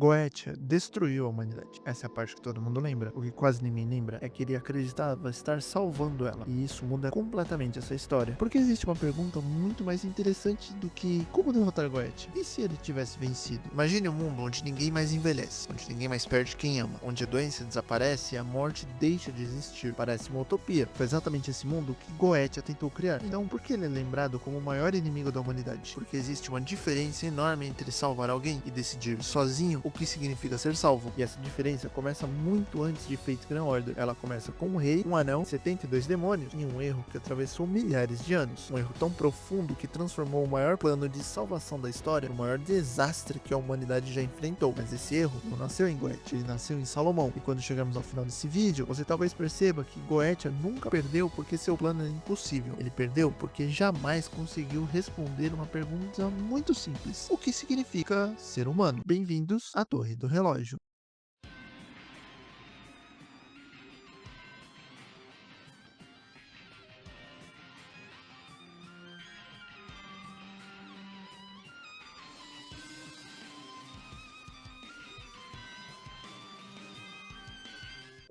Goetia destruiu a humanidade. Essa é a parte que todo mundo lembra. O que quase ninguém lembra é que ele acreditava estar salvando ela. E isso muda completamente essa história. Porque existe uma pergunta muito mais interessante do que como derrotar Goetia. E se ele tivesse vencido? Imagine um mundo onde ninguém mais envelhece, onde ninguém mais perde quem ama, onde a doença desaparece e a morte deixa de existir. Parece uma utopia. Foi exatamente esse mundo que Goetia tentou criar. Então, por que ele é lembrado como o maior inimigo da humanidade? Porque existe uma diferença enorme entre salvar alguém e decidir sozinho o que significa ser salvo. E essa diferença começa muito antes de Fate Grand Order. Ela começa com um rei, um anão, 72 demônios e um erro que atravessou milhares de anos. Um erro tão profundo que transformou o maior plano de salvação da história no maior desastre que a humanidade já enfrentou. Mas esse erro não nasceu em Goetia, ele nasceu em Salomão. E quando chegamos ao final desse vídeo, você talvez perceba que Goetia nunca perdeu porque seu plano era impossível. Ele perdeu porque jamais conseguiu responder uma pergunta muito simples: o que significa ser humano? Bem-vindos à Torre do Relógio.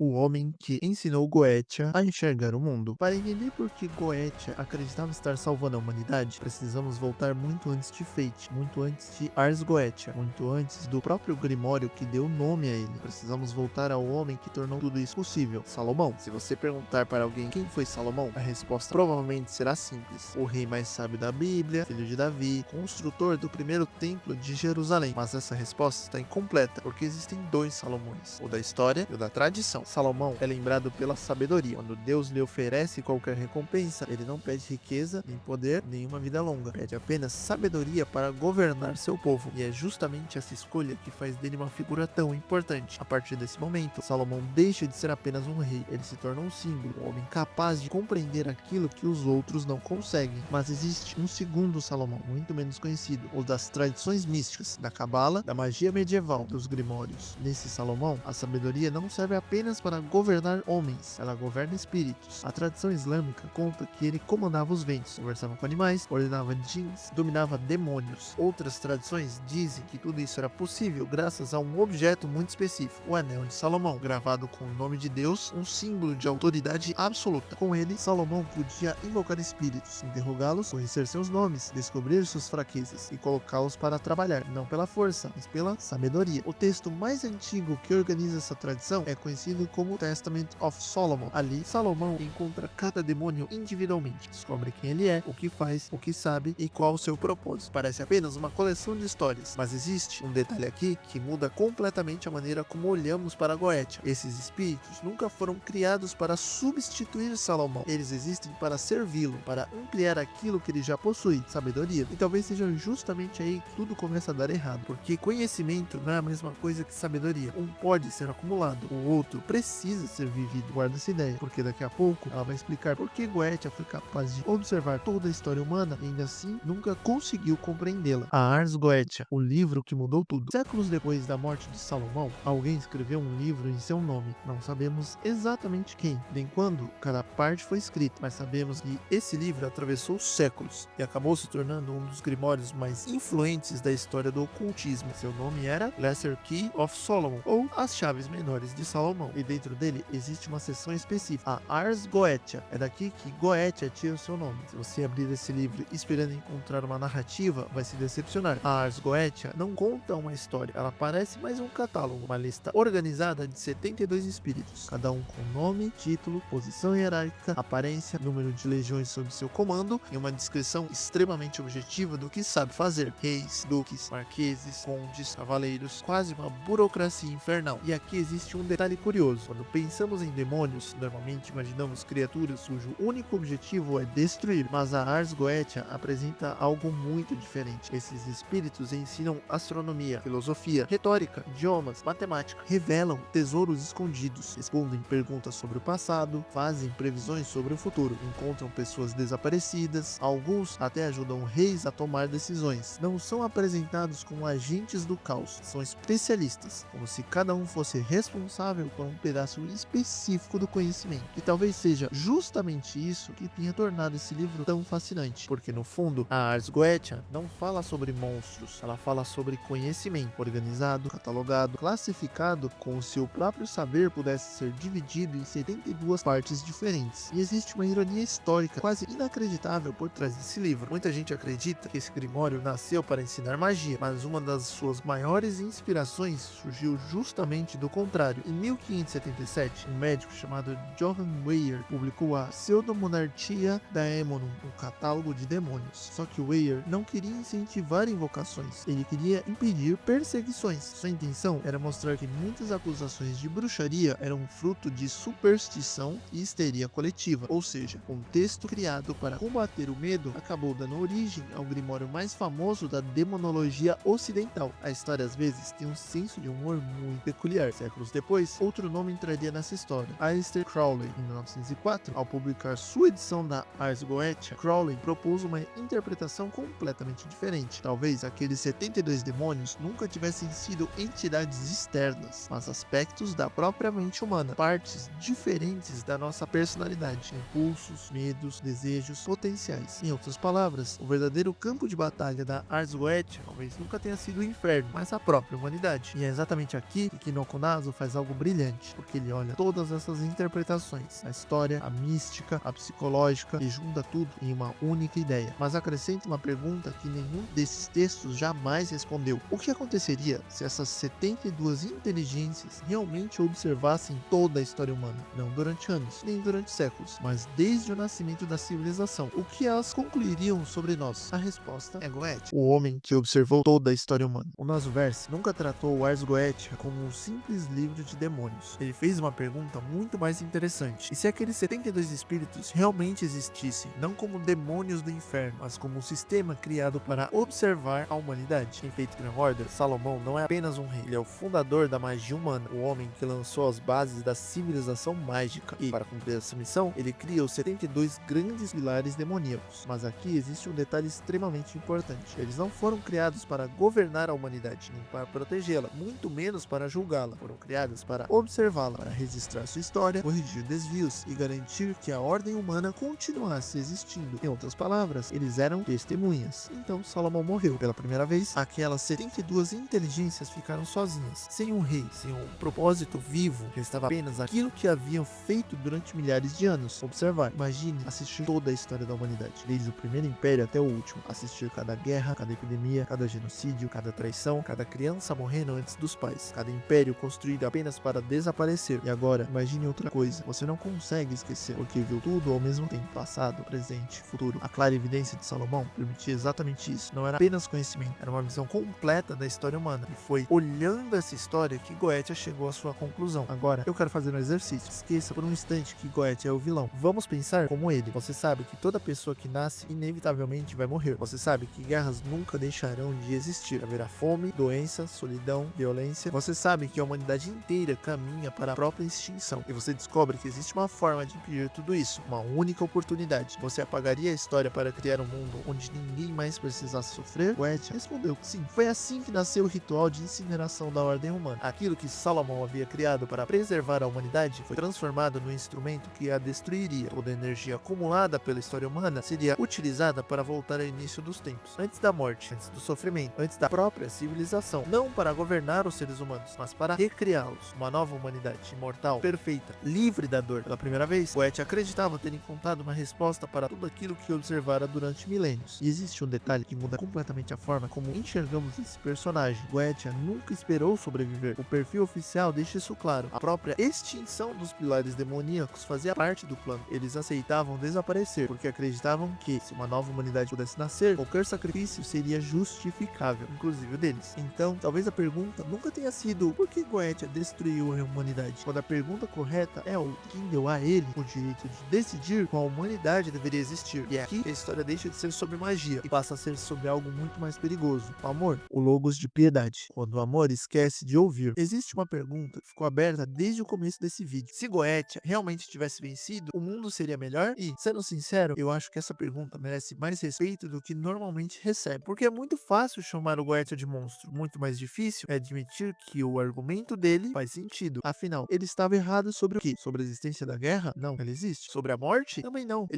O homem que ensinou Goetia a enxergar o mundo. Para entender por que Goetia acreditava estar salvando a humanidade, precisamos voltar muito antes de Fate, muito antes de Ars Goetia, muito antes do próprio Grimório que deu nome a ele. Precisamos voltar ao homem que tornou tudo isso possível, Salomão. Se você perguntar para alguém quem foi Salomão, a resposta provavelmente será simples: o rei mais sábio da Bíblia, filho de Davi, construtor do primeiro templo de Jerusalém. Mas essa resposta está incompleta, porque existem dois Salomões, o da história e o da tradição. Salomão é lembrado pela sabedoria. Quando Deus lhe oferece qualquer recompensa, ele não pede riqueza, nem poder, nem uma vida longa. Pede apenas sabedoria para governar seu povo. E é justamente essa escolha que faz dele uma figura tão importante. A partir desse momento, Salomão deixa de ser apenas um rei. Ele se torna um símbolo, um homem capaz de compreender aquilo que os outros não conseguem. Mas existe um segundo Salomão, muito menos conhecido, o das tradições místicas, da cabala, da magia medieval, dos grimórios. Nesse Salomão, a sabedoria não serve apenas para governar homens, ela governa espíritos. A tradição islâmica conta que ele comandava os ventos, conversava com animais, ordenava djinns, dominava demônios. Outras tradições dizem que tudo isso era possível graças a um objeto muito específico, o Anel de Salomão, gravado com o nome de Deus, um símbolo de autoridade absoluta. Com ele, Salomão podia invocar espíritos, interrogá-los, conhecer seus nomes, descobrir suas fraquezas e colocá-los para trabalhar, não pela força, mas pela sabedoria. O texto mais antigo que organiza essa tradição é conhecido como Testament of Solomon. Ali, Salomão encontra cada demônio individualmente, descobre quem ele é, o que faz, o que sabe e qual o seu propósito. Parece apenas uma coleção de histórias, mas existe um detalhe aqui que muda completamente a maneira como olhamos para Goetia. Esses espíritos nunca foram criados para substituir Salomão, eles existem para servi-lo, para ampliar aquilo que ele já possui, sabedoria. E talvez seja justamente aí que tudo começa a dar errado, porque conhecimento não é a mesma coisa que sabedoria. Um pode ser acumulado, o outro precisa ser vivido. Guarda essa ideia, porque daqui a pouco ela vai explicar por que Goetia foi capaz de observar toda a história humana e ainda assim nunca conseguiu compreendê-la. A Ars Goetia, o livro que mudou tudo. Séculos depois da morte de Salomão, alguém escreveu um livro em seu nome. Não sabemos exatamente quem, nem quando cada parte foi escrita, mas sabemos que esse livro atravessou séculos e acabou se tornando um dos grimórios mais influentes da história do ocultismo. Seu nome era Lesser Key of Solomon, ou As Chaves Menores de Salomão, e dentro dele existe uma seção específica, a Ars Goetia. É daqui que Goetia tira o seu nome. Se você abrir esse livro esperando encontrar uma narrativa, vai se decepcionar. A Ars Goetia não conta uma história, ela parece mais um catálogo, uma lista organizada de 72 espíritos, cada um com nome, título, posição hierárquica, aparência, número de legiões sob seu comando e uma descrição extremamente objetiva do que sabe fazer: reis, duques, marqueses, condes, cavaleiros, quase uma burocracia infernal. E aqui existe um detalhe curioso: quando pensamos em demônios, normalmente imaginamos criaturas cujo único objetivo é destruir, mas a Ars Goetia apresenta algo muito diferente. Esses espíritos ensinam astronomia, filosofia, retórica, idiomas, matemática, revelam tesouros escondidos, respondem perguntas sobre o passado, fazem previsões sobre o futuro, encontram pessoas desaparecidas, alguns até ajudam reis a tomar decisões. Não são apresentados como agentes do caos, são especialistas, como se cada um fosse responsável por um pedaço específico do conhecimento. E talvez seja justamente isso que tenha tornado esse livro tão fascinante, porque no fundo, a Ars Goetia não fala sobre monstros, ela fala sobre conhecimento organizado, catalogado, classificado, como se o próprio saber pudesse ser dividido em 72 partes diferentes. E existe uma ironia histórica quase inacreditável por trás desse livro. Muita gente acredita que esse Grimório nasceu para ensinar magia, mas uma das suas maiores inspirações surgiu justamente do contrário. Em 1577, um médico chamado Johann Weyer publicou a Pseudomonarchia Daemonum, um catálogo de demônios. Só que Weyer não queria incentivar invocações, ele queria impedir perseguições. Sua intenção era mostrar que muitas acusações de bruxaria eram fruto de superstição e histeria coletiva, ou seja, um texto criado para combater o medo acabou dando origem ao grimório mais famoso da demonologia ocidental. A história às vezes tem um senso de humor muito peculiar. Séculos depois, outro nome entraria nessa história, Aleister Crowley. Em 1904, ao publicar sua edição da Ars Goetia, Crowley propôs uma interpretação completamente diferente. Talvez aqueles 72 demônios nunca tivessem sido entidades externas, mas aspectos da própria mente humana, partes diferentes da nossa personalidade, impulsos, medos, desejos, potenciais. Em outras palavras, o verdadeiro campo de batalha da Ars Goetia talvez nunca tenha sido o inferno, mas a própria humanidade. E é exatamente aqui que Kinoko Naso faz algo brilhante, porque ele olha todas essas interpretações, a história, a mística, a psicológica, e junta tudo em uma única ideia. Mas acrescenta uma pergunta que nenhum desses textos jamais respondeu: o que aconteceria se essas 72 inteligências realmente observassem toda a história humana? Não durante anos, nem durante séculos, mas desde o nascimento da civilização. O que elas concluiriam sobre nós? A resposta é Goethe, o homem que observou toda a história humana. O Nasoverse nunca tratou o Ars Goetia como um simples livro de demônios. Ele fez uma pergunta muito mais interessante: e se aqueles 72 espíritos realmente existissem, não como demônios do inferno, mas como um sistema criado para observar a humanidade? Em Fate Grand Order, Salomão não é apenas um rei, ele é o fundador da magia humana, o homem que lançou as bases da civilização mágica. E, para cumprir essa missão, ele cria os 72 grandes pilares demoníacos. Mas aqui existe um detalhe extremamente importante: eles não foram criados para governar a humanidade, nem para protegê-la, muito menos para julgá-la. Foram criados para observá-la, para registrar sua história, corrigir desvios e garantir que a ordem humana continuasse existindo. Em outras palavras, eles eram testemunhas. Então Salomão morreu. Pela primeira vez, aquelas 72 inteligências ficaram sozinhas, sem um rei, sem um propósito vivo. Restava apenas aquilo que haviam feito durante milhares de anos: observar. Imagine assistir toda a história da humanidade, desde o primeiro império até o último. Assistir cada guerra, cada epidemia, cada genocídio, cada traição, cada criança morrendo antes dos pais, cada império construído apenas para desaparecer. E agora, imagine outra coisa: você não consegue esquecer, porque viu tudo ao mesmo tempo, passado, presente, futuro. A clara evidência de Salomão permitia exatamente isso. Não era apenas conhecimento, era uma visão completa da história humana. E foi olhando essa história que Goethe chegou à sua conclusão. Agora, eu quero fazer um exercício. Esqueça por um instante que Goethe é o vilão. Vamos pensar como ele. Você sabe que toda pessoa que nasce inevitavelmente vai morrer. Você sabe que guerras nunca deixarão de existir. Haverá fome, doença, solidão, violência. Você sabe que a humanidade inteira caminha para a própria extinção. E você descobre que existe uma forma de impedir tudo isso, uma única oportunidade. Você apagaria a história para criar um mundo onde ninguém mais precisasse sofrer? Goethe respondeu que sim. Foi assim que nasceu o ritual de incineração da ordem humana. Aquilo que Salomão havia criado para preservar a humanidade foi transformado no instrumento que a destruiria. Toda a energia acumulada pela história humana seria utilizada para voltar ao início dos tempos, antes da morte, antes do sofrimento, antes da própria civilização. Não para governar os seres humanos, mas para recriá-los. Uma nova humanidade, imortal, perfeita, livre da dor. Pela primeira vez, Goethe acreditava ter encontrado uma resposta para tudo aquilo que observara durante milênios. E existe um detalhe que muda completamente a forma como enxergamos esse personagem. Goethe nunca esperou sobreviver. O perfil oficial deixa isso claro. A própria extinção dos pilares demoníacos fazia parte do plano. Eles aceitavam desaparecer, porque acreditavam que, se uma nova humanidade pudesse nascer, qualquer sacrifício seria justificável, inclusive o deles. Então, talvez a pergunta nunca tenha sido por que Goethe destruiu a humanidade, quando a pergunta correta é o quem deu a ele o direito de decidir qual humanidade deveria existir. E é aqui que a história deixa de ser sobre magia e passa a ser sobre algo muito mais perigoso: o amor, o logos de piedade. Quando o amor esquece de ouvir. Existe uma pergunta que ficou aberta desde o começo desse vídeo: se Goethe realmente tivesse vencido, o mundo seria melhor? E, sendo sincero, eu acho que essa pergunta merece mais respeito do que normalmente recebe, porque é muito fácil chamar o Goethe de monstro. Muito mais difícil é admitir que o argumento dele faz sentido. Afinal, ele estava errado sobre o quê? Sobre a existência da guerra? Não, ela existe. Sobre a morte? Também não.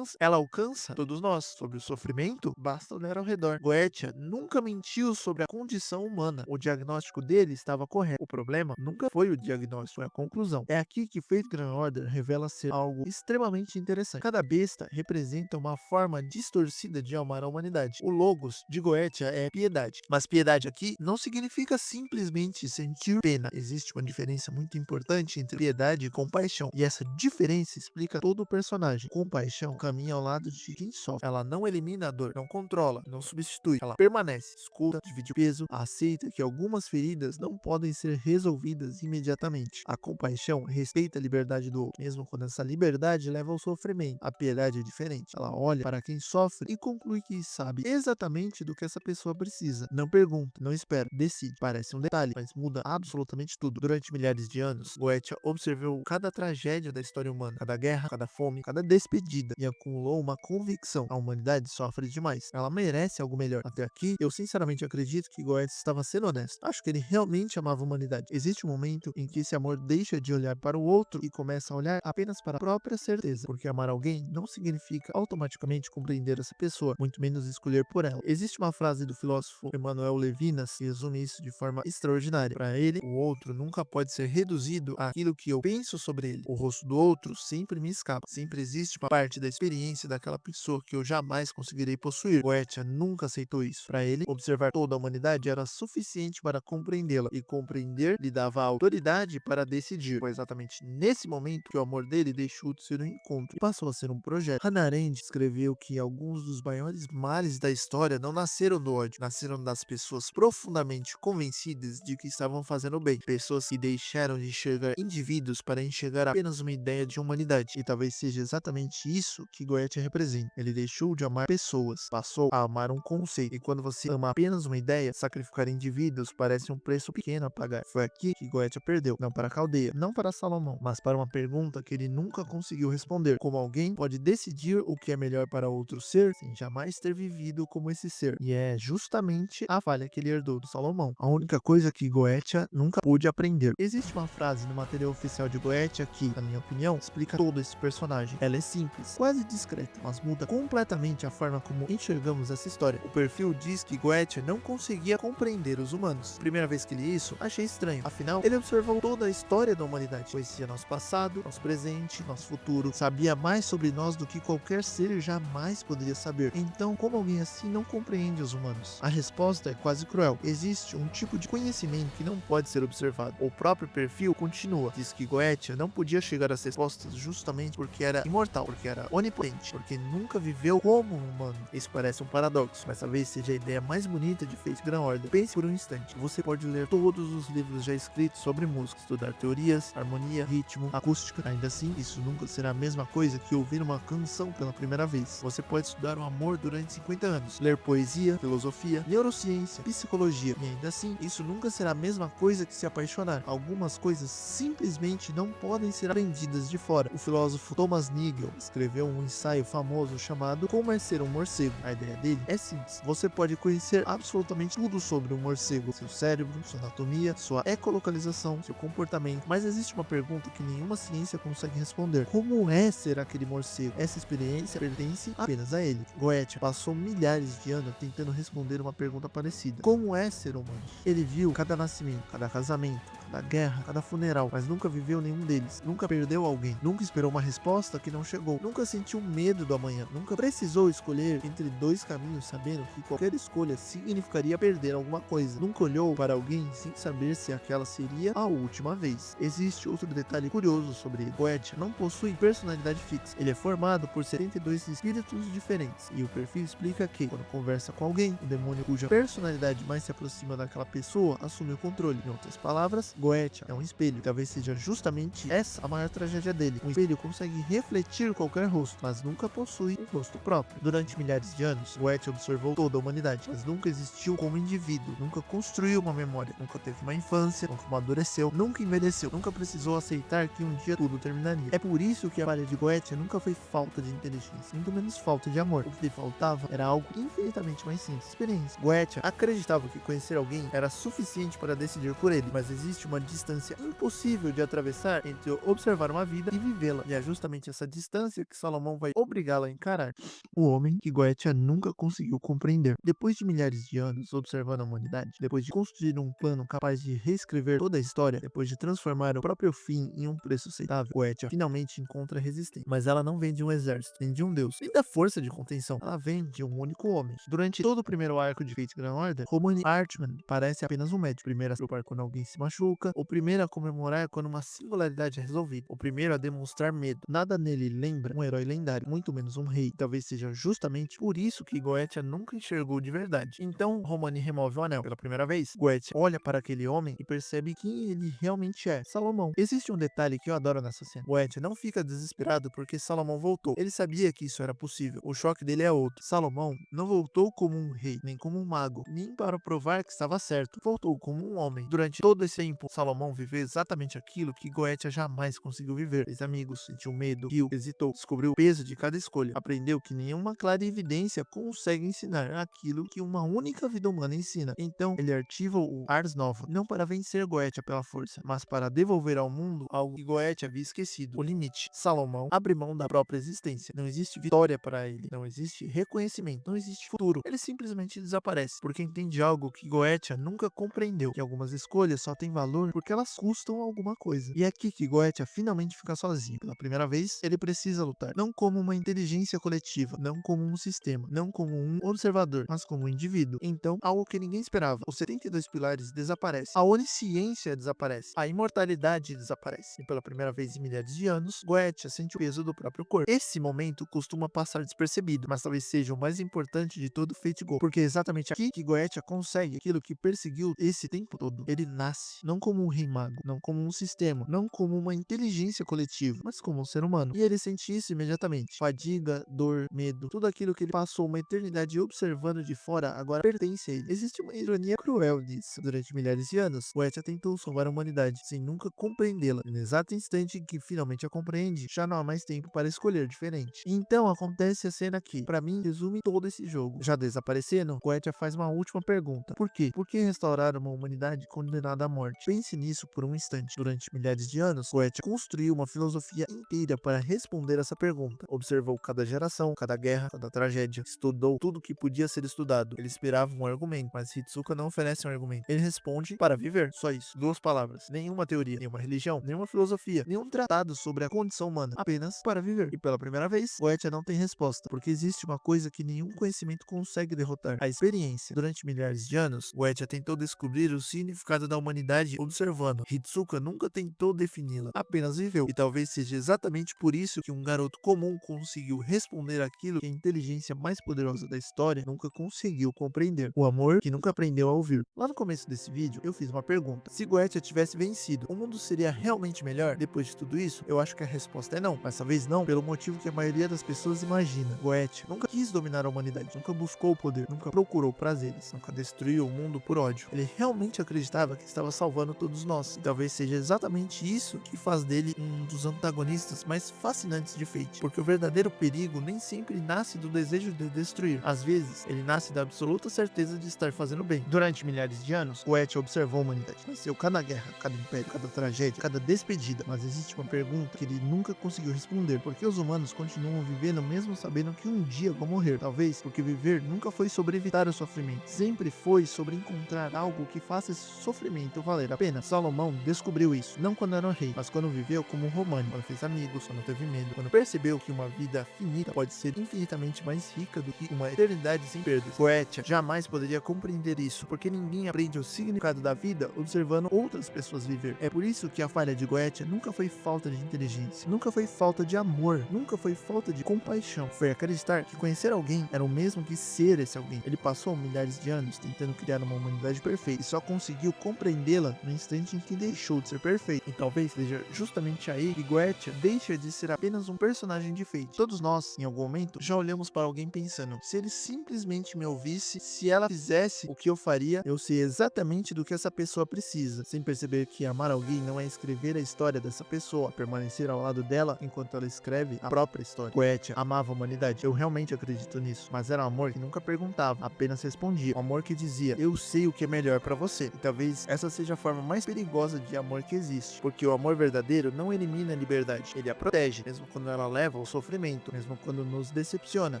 Ela alcança todos nós. Sobre o sofrimento? Basta olhar ao redor. Goethe nunca mentiu sobre a condição humana. O diagnóstico dele estava correto. O problema nunca foi o diagnóstico, foi a conclusão. É aqui que Fate Grand Order revela ser algo extremamente interessante. Cada besta representa uma forma distorcida de amar a humanidade. O logos de Goethe é piedade. Mas piedade aqui não significa simplesmente sentir pena. Existe uma diferença muito importante entre piedade e compaixão. E essa diferença explica todo o personagem. Compaixão caminha ao lado de quem sofre. Ela não elimina a dor, não controla, não substitui. Ela permanece, escuta, divide o peso, aceita que algumas feridas não podem ser resolvidas imediatamente. A compaixão respeita a liberdade do outro, mesmo quando essa liberdade leva ao sofrimento. A piedade é diferente. Ela olha para quem sofre e conclui que sabe exatamente do que essa pessoa precisa. Não pergunta, não espera, decide. Parece um detalhe, mas muda absolutamente tudo. Durante milhares de anos, Goethe observou cada tragédia da história humana, cada guerra, cada fome, cada despedida, e acumulou uma convicção: a humanidade sofre demais. Ela merece algo melhor. Até aqui, eu sinceramente acredito que Goethe estava sendo honesto. Acho que ele realmente amava a humanidade. Existe um momento em que esse amor deixa de olhar para o outro e começa a olhar apenas para a própria certeza, porque amar alguém não significa automaticamente compreender essa pessoa, muito menos escolher por ela. Existe uma frase do filósofo Emmanuel Levinas que resume isso de forma extraordinária. Para ele, o outro nunca pode ser reduzido àquilo que eu penso sobre ele. O rosto do outro sempre me escapa. Sempre existe uma parte da experiência daquela pessoa que eu jamais conseguirei possuir. Goethe nunca aceitou isso. Para ele, observar toda a humanidade era suficiente para compreendê-la, e compreender lhe dava a autoridade para decidir. Foi exatamente nesse momento que o amor dele deixou de ser um encontro e passou a ser um projeto. Hannah Arendt escreveu que alguns dos maiores males da história não nasceram do ódio, nasceram das pessoas profundamente convencidas de que estavam fazendo bem. Pessoas que deixaram de enxergar indivíduos para enxergar apenas uma ideia de humanidade. E talvez seja exatamente isso que Goethe representa. Ele deixou de amar pessoas, passou a amar um conceito. E quando você ama apenas uma ideia, sacrificar indivíduos parece um preço pequeno a pagar. Foi aqui que Goethe perdeu, não para a Caldeia, não para Salomão, mas para uma pergunta que ele nunca conseguiu responder: como alguém pode decidir o que é melhor para outro ser sem jamais ter vivido como esse ser? E é justamente a falha que ele herdou do Salomão. A única coisa que Goethe nunca pôde aprender. Existe uma frase no material oficial de Goethe que, na minha opinião, explica todo esse personagem. Ela é simples, quase discreta, mas muda completamente a forma como enxergamos essa história. O perfil diz que Goethe não conseguia compreender os humanos. Primeira vez que li isso, achei estranho. Afinal, ele observou toda a história da humanidade. Conhecia nosso passado, nosso presente, nosso futuro. Sabia mais sobre nós do que qualquer ser jamais poderia saber. Então, como alguém assim não compreende os humanos? A resposta é quase cruel. Existe um tipo de conhecimento que não pode ser observado. O próprio perfil continua. Diz que Goethe não podia chegar às respostas justamente porque era imortal, porque era onipotente, porque nunca viveu como um humano. Isso parece um paradoxo, mas talvez seja a ideia mais bonita de Fate Grand Order. Pense por um instante. Você pode ler todos os livros já escritos sobre música, estudar teorias, harmonia, ritmo, acústica. Ainda assim, isso nunca será a mesma coisa que ouvir uma canção pela primeira vez. Você pode estudar o amor durante 50 anos, ler poesia, filosofia, neurociência, psicologia, e ainda assim, isso nunca será a mesma coisa que se apaixonar. Algumas coisas simplesmente não podem ser aprendidas de fora. O filósofo Thomas Nagel escreveu um ensaio famoso chamado Como é Ser um Morcego. A ideia dele é simples. Você pode conhecer absolutamente tudo sobre um morcego, seu cérebro, sua anatomia, sua ecolocalização, seu comportamento, mas existe uma pergunta que nenhuma ciência consegue responder: como é ser aquele morcego? Essa experiência pertence apenas a ele. Goethe passou milhares de anos tentando responder uma pergunta parecida: como é ser humano? Ele viu cada nascimento, cada casamento, cada guerra, cada funeral, mas nunca viveu nenhum deles. Nunca perdeu alguém. Nunca esperou uma resposta que não chegou. Nunca sentiu medo do amanhã. Nunca precisou escolher entre dois caminhos, sabendo que qualquer escolha significaria perder alguma coisa. Nunca olhou para alguém sem saber se aquela seria a última vez. Existe outro detalhe curioso sobre ele. Goethe não possui personalidade fixa. Ele é formado por 72 espíritos diferentes. E o perfil explica que, quando conversa com alguém, o demônio cuja personalidade mais se aproxima daquela pessoa assume o controle. Em outras palavras, Goethe é um espelho. Talvez seja justamente essa a maior tragédia dele. Um espelho consegue refletir qualquer rosto, mas nunca possui um rosto próprio. Durante milhares de anos, Goethe observou toda a humanidade, mas nunca existiu como indivíduo, nunca construiu uma memória, nunca teve uma infância, nunca amadureceu, nunca envelheceu, nunca precisou aceitar que um dia tudo terminaria. É por isso que a falha de Goethe nunca foi falta de inteligência, muito menos falta de amor. O que lhe faltava era algo infinitamente mais simples: experiência. Goethe acreditava que conhecer alguém era suficiente para decidir por ele, mas existe uma distância impossível de atravessar entre observar uma vida e vivê-la. E é justamente essa distância que Salomão vai obrigá-la a encarar. O homem que Goethe nunca conseguiu compreender. Depois de milhares de anos observando a humanidade, depois de construir um plano capaz de reescrever toda a história, depois de transformar o próprio fim em um preço aceitável, Goethe finalmente encontra resistência. Mas ela não vem de um exército, nem de um deus, nem da força de contenção. Ela vem de um único homem. Durante todo o primeiro arco de Fate Grand Order, Romani Archman parece apenas um médico. O primeiro a se preocupar quando alguém se machuca, o primeiro a comemorar quando uma singularidade é resolvida, o primeiro a demonstrar medo. Nada nele lembra um herói lendário, muito menos um rei. Talvez seja justamente por isso que Goethe nunca enxergou de verdade. Então, Romani remove o anel. Pela primeira vez, Goethe olha para aquele homem e percebe quem ele realmente é: Salomão. Existe um detalhe que eu adoro nessa cena. Goethe não fica desesperado porque Salomão voltou. Ele sabia que isso era possível. O choque dele é outro. Salomão não voltou como um rei, nem como um mago, nem para provar que estava certo. Voltou como um homem. Durante todo esse tempo, Salomão viveu exatamente aquilo que Goethe jamais conseguiu viver. Fez amigos, sentiu medo, riu, hesitou, descobriu o peso de cada escolha, aprendeu que nenhuma clara evidência consegue ensinar aquilo que uma única vida humana ensina. Então, ele ativa o Ars Nova, não para vencer Goethe pela força, mas para devolver ao mundo algo que Goethe havia esquecido: o limite. Salomão abre mão da própria existência. Não existe vitória para ele, não existe reconhecimento, não existe futuro. Ele simplesmente desaparece, porque entende algo que Goethe nunca compreendeu: que algumas escolhas só têm valor porque elas custam alguma coisa. E é aqui que Goethe finalmente fica sozinho. Pela primeira vez, ele precisa lutar, não como uma inteligência coletiva, não como um sistema, não como um observador, mas como um indivíduo. Então, algo que ninguém esperava: os 72 pilares desaparecem, a onisciência desaparece, a imortalidade desaparece. E pela primeira vez em milhares de anos, Goethe sente o peso do próprio corpo. Esse momento costuma passar despercebido, mas talvez seja o mais importante de todo Fate Go, porque é exatamente aqui que Goethe consegue aquilo que perseguiu esse tempo todo. Ele nasce, não como um rei mago, não como um sistema, não como uma inteligência coletiva, mas como um ser humano. E ele sente isso imediatamente. Fadiga, dor, medo, tudo aquilo que ele passou uma eternidade observando de fora agora pertence a ele. Existe uma ironia cruel nisso. Durante milhares de anos, Goethe tentou salvar a humanidade, sem nunca compreendê-la. No exato instante em que finalmente a compreende, já não há mais tempo para escolher diferente. Então acontece a cena que, para mim, resume todo esse jogo. Já desaparecendo, Goethe faz uma última pergunta: por quê? Por que restaurar uma humanidade condenada à morte? Pense nisso por um instante. Durante milhares de anos, Goethe construiu uma filosofia inteira para responder essa pergunta. Observou cada geração, cada guerra, cada tragédia, estudou tudo que podia ser estudado. Ele esperava um argumento, mas Hitsuka não oferece um argumento. Ele responde: para viver. Só isso. Duas palavras. Nenhuma teoria, nenhuma religião, nenhuma filosofia, nenhum tratado sobre a condição humana. Apenas para viver. E pela primeira vez, Goethe não tem resposta, porque existe uma coisa que nenhum conhecimento consegue derrotar: a experiência. Durante milhares de anos, Goethe tentou descobrir o significado da humanidade observando. Hitsuka nunca tentou defini-la, apenas viveu. E talvez seja exatamente por isso que um garoto comum conseguiu responder aquilo que a inteligência mais poderosa da história nunca conseguiu compreender: o amor que nunca aprendeu a ouvir. Lá no começo desse vídeo, eu fiz uma pergunta: se Goethe tivesse vencido, o mundo seria realmente melhor depois de tudo isso? Eu acho que a resposta é não, mas talvez não pelo motivo que a maioria das pessoas imagina. Goethe nunca quis dominar a humanidade, nunca buscou o poder, nunca procurou prazeres, nunca destruiu o mundo por ódio. Ele realmente acreditava que estava salvando todos nós, e talvez seja exatamente isso que faz dele um dos antagonistas mais fascinantes de Fate, porque o verdadeiro perigo nem sempre nasce do desejo de destruir. Às vezes, ele nasce da absoluta certeza de estar fazendo bem. Durante milhares de anos, Goethe observou a humanidade, venceu cada guerra, cada império, cada tragédia, cada despedida, mas existe uma pergunta que ele nunca conseguiu responder: por que os humanos continuam vivendo mesmo sabendo que um dia vão morrer? Talvez porque viver nunca foi sobre evitar o sofrimento, sempre foi sobre encontrar algo que faça esse sofrimento valer a pena. Salomão descobriu isso, não quando era um rei, mas quando viveu como um romano, quando fez amigos, quando teve medo, quando percebeu que uma vida finita pode ser infinitamente mais rica do que uma eternidade sem perdas. Goethe jamais poderia compreender isso, porque ninguém aprende o significado da vida observando outras pessoas viver. É por isso que a falha de Goethe nunca foi falta de inteligência, nunca foi falta de amor, nunca foi falta de compaixão. Foi acreditar que conhecer alguém era o mesmo que ser esse alguém. Ele passou milhares de anos tentando criar uma humanidade perfeita e só conseguiu compreendê-la no instante em que deixou de ser perfeito. E talvez seja justamente aí que Goethe deixa de ser apenas um personagem de Fate. Todos nós, em algum momento, já olhamos para alguém pensando: se ele simplesmente me ouvisse, se ela fizesse o que eu faria, eu sei exatamente do que essa pessoa precisa, sem perceber que amar alguém não é escrever a história dessa pessoa, permanecer ao lado dela enquanto ela escreve a própria história. Goethe amava a humanidade, eu realmente acredito nisso, mas era um amor que nunca perguntava, apenas respondia. Um amor que dizia: eu sei o que é melhor para você. E talvez essa seja a forma forma mais perigosa de amor que existe, porque o amor verdadeiro não elimina a liberdade, ele a protege, mesmo quando ela leva ao sofrimento, mesmo quando nos decepciona,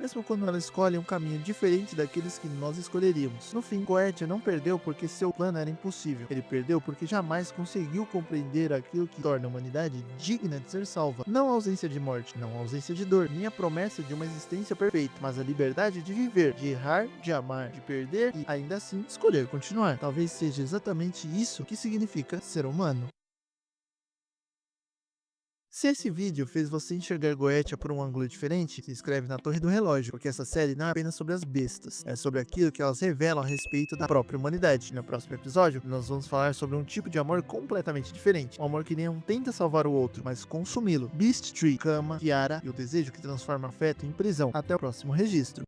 mesmo quando ela escolhe um caminho diferente daqueles que nós escolheríamos. No fim, Goethe não perdeu porque seu plano era impossível, ele perdeu porque jamais conseguiu compreender aquilo que torna a humanidade digna de ser salva. Não a ausência de morte, não a ausência de dor, nem a promessa de uma existência perfeita, mas a liberdade de viver, de errar, de amar, de perder e ainda assim escolher continuar. Talvez seja exatamente isso que significa ser humano. Se esse vídeo fez você enxergar Goetia por um ângulo diferente, se inscreve na Torre do Relógio, porque essa série não é apenas sobre as bestas, é sobre aquilo que elas revelam a respeito da própria humanidade. E no próximo episódio, nós vamos falar sobre um tipo de amor completamente diferente, um amor que não tenta salvar o outro, mas consumi-lo. Beast Tree, Kama, Kiara e o desejo que transforma afeto em prisão. Até o próximo registro.